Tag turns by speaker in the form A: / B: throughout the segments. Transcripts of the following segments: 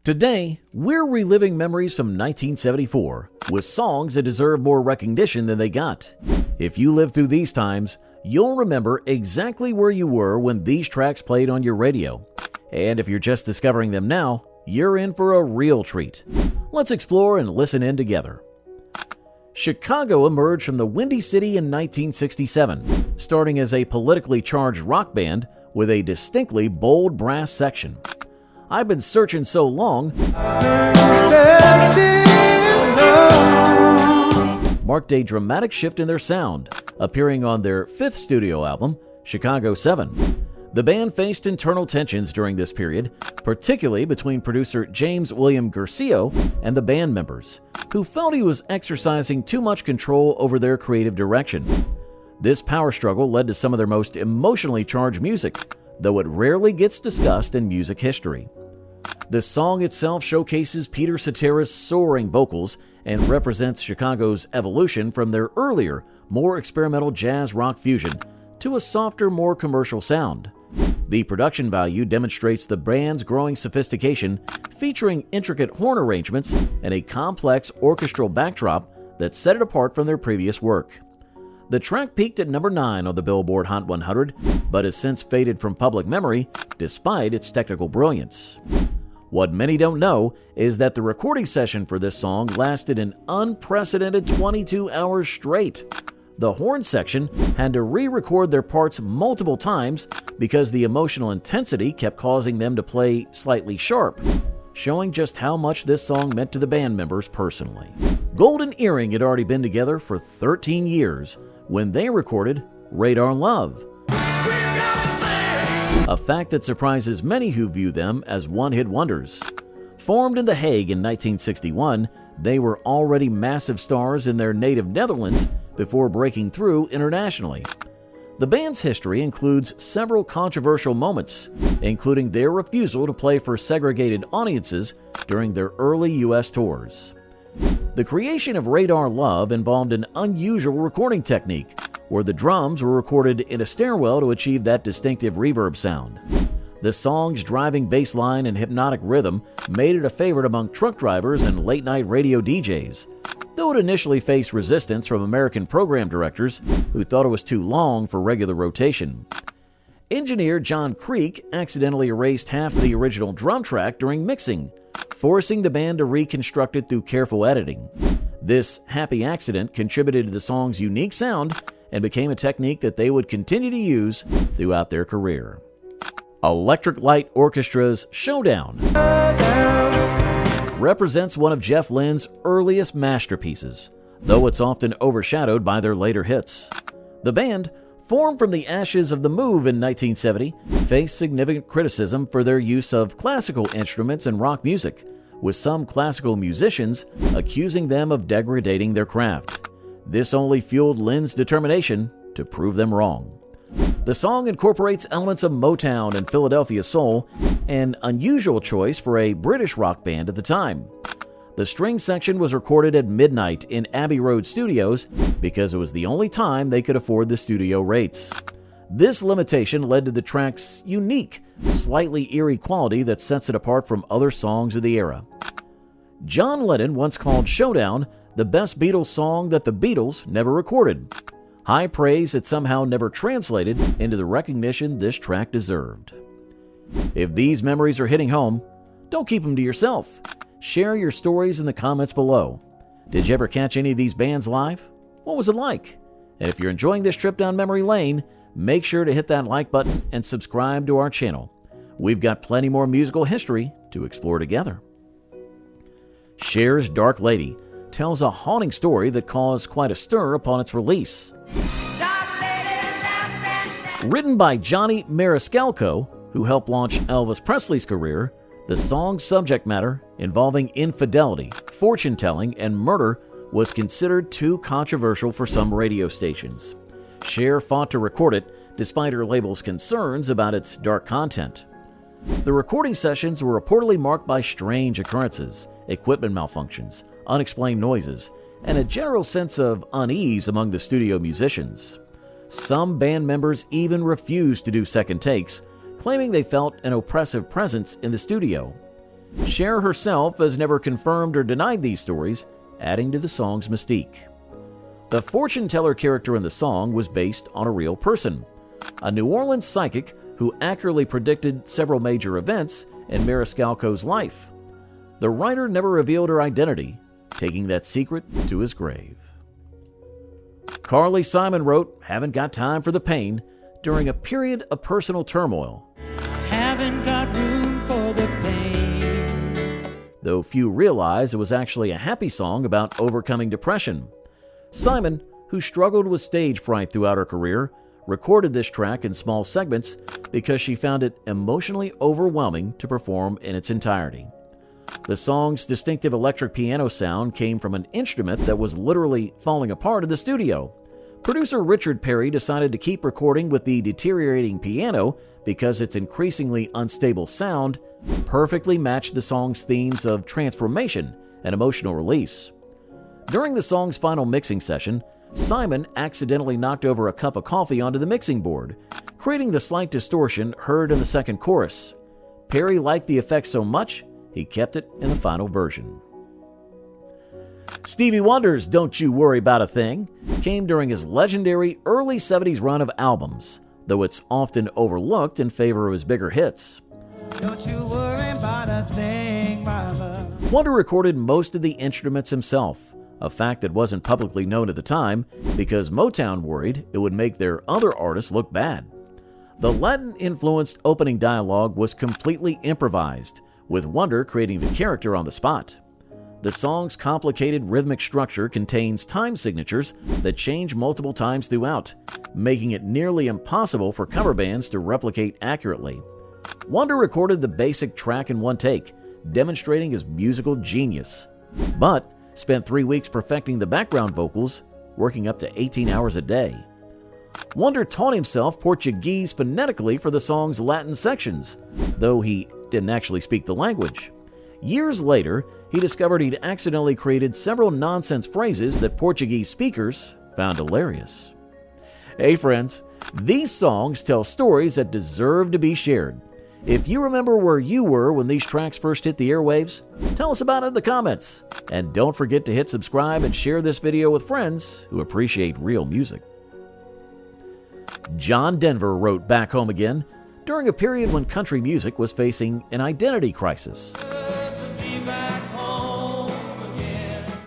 A: Today, we're reliving memories from 1974 with songs that deserve more recognition than they got. If you lived through these times, you'll remember exactly where you were when these tracks played on your radio. And if you're just discovering them now, you're in for a real treat. Let's explore and listen in together. Chicago emerged from the Windy City in 1967, starting as a politically charged rock band with a distinctly bold brass section. I've Been Searching So Long marked a dramatic shift in their sound, appearing on their fifth studio album, Chicago 7. The band faced internal tensions during this period, particularly between producer James William Guercio and the band members, who felt he was exercising too much control over their creative direction. This power struggle led to some of their most emotionally charged music, though it rarely gets discussed in music history. The song itself showcases Peter Cetera's soaring vocals and represents Chicago's evolution from their earlier, more experimental jazz rock fusion to a softer, more commercial sound. The production value demonstrates the band's growing sophistication, featuring intricate horn arrangements and a complex orchestral backdrop that set it apart from their previous work. The track peaked at number 9 on the Billboard Hot 100, but has since faded from public memory despite its technical brilliance. What many don't know is that the recording session for this song lasted an unprecedented 22 hours straight. The horn section had to re-record their parts multiple times because the emotional intensity kept causing them to play slightly sharp, showing just how much this song meant to the band members personally. Golden Earring had already been together for 13 years when they recorded Radar Love, a fact that surprises many who view them as one-hit wonders. Formed in The Hague in 1961, they were already massive stars in their native Netherlands before breaking through internationally. The band's history includes several controversial moments, including their refusal to play for segregated audiences during their early U.S. tours. The creation of Radar Love involved an unusual recording technique, where the drums were recorded in a stairwell to achieve that distinctive reverb sound. The song's driving bass line and hypnotic rhythm made it a favorite among truck drivers and late-night radio DJs, though it initially faced resistance from American program directors who thought it was too long for regular rotation. Engineer John Creek accidentally erased half of the original drum track during mixing, forcing the band to reconstruct it through careful editing. This happy accident contributed to the song's unique sound and became a technique that they would continue to use throughout their career. Electric Light Orchestra's Showdown represents one of Jeff Lynne's earliest masterpieces, though it's often overshadowed by their later hits. The band, formed from the ashes of The Move in 1970, faced significant criticism for their use of classical instruments in rock music, with some classical musicians accusing them of degrading their craft. This only fueled Lynne's determination to prove them wrong. The song incorporates elements of Motown and Philadelphia soul, an unusual choice for a British rock band at the time. The string section was recorded at midnight in Abbey Road Studios because it was the only time they could afford the studio rates. This limitation led to the track's unique, slightly eerie quality that sets it apart from other songs of the era. John Lennon once called Showdown the best Beatles song that the Beatles never recorded. High praise that somehow never translated into the recognition this track deserved. If these memories are hitting home, don't keep them to yourself. Share your stories in the comments below. Did you ever catch any of these bands live? What was it like? And if you're enjoying this trip down memory lane, make sure to hit that like button and subscribe to our channel. We've got plenty more musical history to explore together. Cher's Dark Lady tells a haunting story that caused quite a stir upon its release. Written by Johnny Maniscalco, who helped launch Elvis Presley's career, the song's subject matter, involving infidelity, fortune-telling, and murder, was considered too controversial for some radio stations. Cher fought to record it, despite her label's concerns about its dark content. The recording sessions were reportedly marked by strange occurrences, equipment malfunctions, unexplained noises, and a general sense of unease among the studio musicians. Some band members even refused to do second takes, claiming they felt an oppressive presence in the studio. Cher herself has never confirmed or denied these stories, adding to the song's mystique. The fortune teller character in the song was based on a real person, a New Orleans psychic who accurately predicted several major events in Mariscalco's life. The writer never revealed her identity, taking that secret to his grave. Carly Simon wrote "Haven't Got Time for the Pain" during a period of personal turmoil.
B: Haven't got room for the pain.
A: Though few realize it was actually a happy song about overcoming depression. Simon, who struggled with stage fright throughout her career, recorded this track in small segments because she found it emotionally overwhelming to perform in its entirety. The song's distinctive electric piano sound came from an instrument that was literally falling apart in the studio. Producer Richard Perry decided to keep recording with the deteriorating piano because its increasingly unstable sound perfectly matched the song's themes of transformation and emotional release. During the song's final mixing session, Simon accidentally knocked over a cup of coffee onto the mixing board, creating the slight distortion heard in the second chorus. Perry liked the effect so much, he kept it in the final version. Stevie Wonder's "Don't You Worry About a Thing" came during his legendary early 70s run of albums, though it's often overlooked in favor of his bigger hits.
B: Don't you worry about a thing, mama.
A: Wonder recorded most of the instruments himself, a fact that wasn't publicly known at the time because Motown worried it would make their other artists look bad. The Latin-influenced opening dialogue was completely improvised, with Wonder creating the character on the spot. The song's complicated rhythmic structure contains time signatures that change multiple times throughout, making it nearly impossible for cover bands to replicate accurately. Wonder recorded the basic track in one take, demonstrating his musical genius, but spent 3 weeks perfecting the background vocals, working up to 18 hours a day. Wonder taught himself Portuguese phonetically for the song's Latin sections, though he didn't actually speak the language. Years later, he discovered he'd accidentally created several nonsense phrases that Portuguese speakers found hilarious. Hey friends, these songs tell stories that deserve to be shared. If you remember where you were when these tracks first hit the airwaves, tell us about it in the comments. And don't forget to hit subscribe and share this video with friends who appreciate real music. John Denver wrote "Back Home Again" during a period when country music was facing an identity crisis.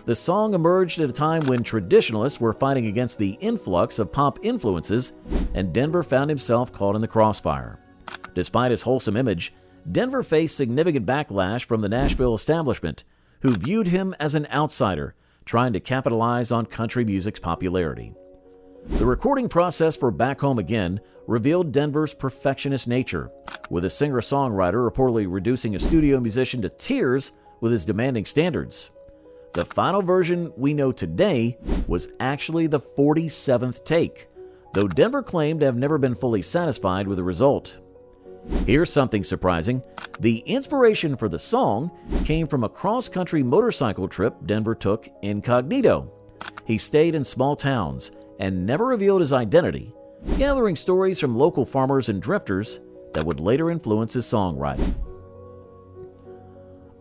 A: The song emerged at a time when traditionalists were fighting against the influx of pop influences, and Denver found himself caught in the crossfire. Despite his wholesome image, Denver faced significant backlash from the Nashville establishment, who viewed him as an outsider, trying to capitalize on country music's popularity. The recording process for "Back Home Again" revealed Denver's perfectionist nature, with a singer-songwriter reportedly reducing a studio musician to tears with his demanding standards. The final version we know today was actually the 47th take, though Denver claimed to have never been fully satisfied with the result. Here's something surprising. The inspiration for the song came from a cross-country motorcycle trip Denver took incognito. He stayed in small towns and never revealed his identity, gathering stories from local farmers and drifters that would later influence his songwriting.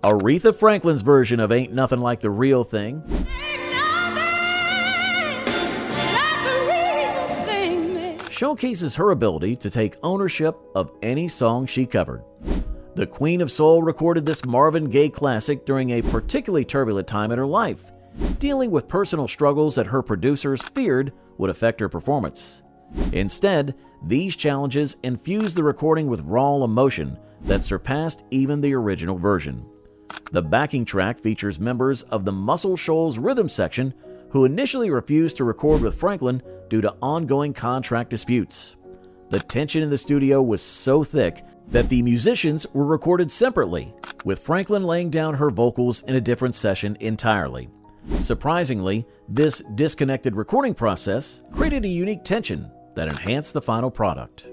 A: Aretha Franklin's version of "Ain't Nothing Like the Real Thing" showcases her ability to take ownership of any song she covered. The Queen of Soul recorded this Marvin Gaye classic during a particularly turbulent time in her life, dealing with personal struggles that her producers feared would affect her performance. Instead, these challenges infused the recording with raw emotion that surpassed even the original version. The backing track features members of the Muscle Shoals rhythm section who initially refused to record with Franklin due to ongoing contract disputes. The tension in the studio was so thick that the musicians were recorded separately, with Franklin laying down her vocals in a different session entirely. Surprisingly, this disconnected recording process created a unique tension that enhanced the final product.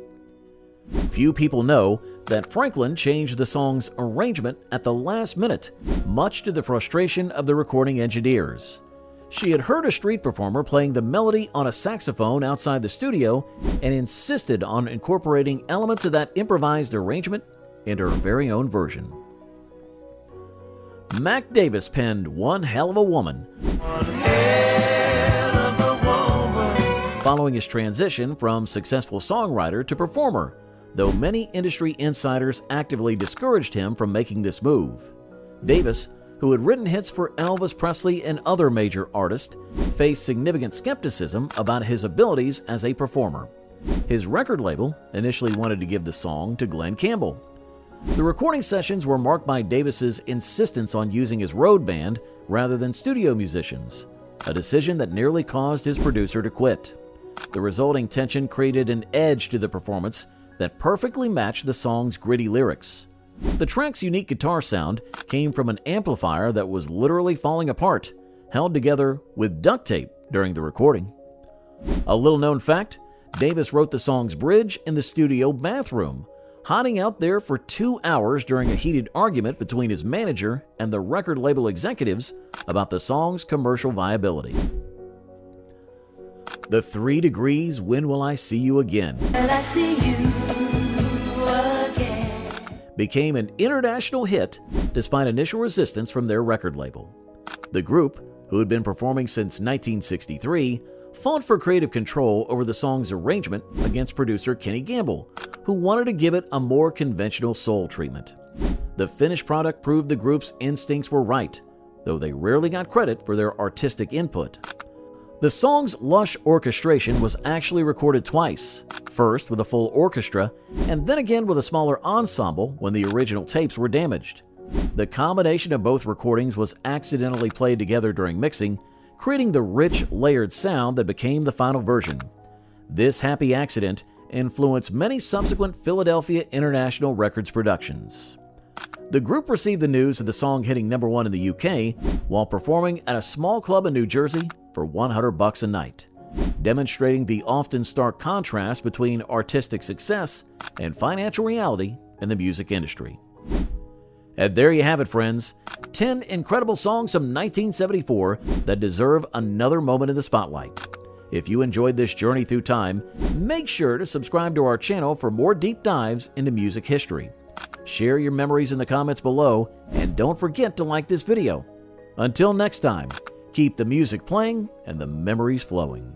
A: Few people know that Franklin changed the song's arrangement at the last minute, much to the frustration of the recording engineers. She had heard a street performer playing the melody on a saxophone outside the studio and insisted on incorporating elements of that improvised arrangement into her very own version. Mac Davis penned One Hell of a Woman. Following his transition from successful songwriter to performer, though many industry insiders actively discouraged him from making this move. Davis, who had written hits for Elvis Presley and other major artists, faced significant skepticism about his abilities as a performer. His record label initially wanted to give the song to Glenn Campbell. The recording sessions were marked by Davis's insistence on using his road band rather than studio musicians, a decision that nearly caused his producer to quit. The resulting tension created an edge to the performance that perfectly matched the song's gritty lyrics. The track's unique guitar sound came from an amplifier that was literally falling apart, held together with duct tape during the recording. A little-known fact, Davis wrote the song's bridge in the studio bathroom, hiding out there for 2 hours during a heated argument between his manager and the record label executives about the song's commercial viability. The 3 Degrees When Will I See You Again became an international hit despite initial resistance from their record label. The group, who had been performing since 1963, fought for creative control over the song's arrangement against producer Kenny Gamble, who wanted to give it a more conventional soul treatment. The finished product proved the group's instincts were right, though they rarely got credit for their artistic input. The song's lush orchestration was actually recorded twice, first with a full orchestra, and then again with a smaller ensemble when the original tapes were damaged. The combination of both recordings was accidentally played together during mixing, creating the rich, layered sound that became the final version. This happy accident influenced many subsequent Philadelphia International Records productions. The group received the news of the song hitting #1 in the UK while performing at a small club in New Jersey for $100 a night, demonstrating the often stark contrast between artistic success and financial reality in the music industry. And there you have it, friends. 10 incredible songs from 1974 that deserve another moment in the spotlight. If you enjoyed this journey through time, make sure to subscribe to our channel for more deep dives into music history. Share your memories in the comments below, and don't forget to like this video. Until next time, keep the music playing and the memories flowing.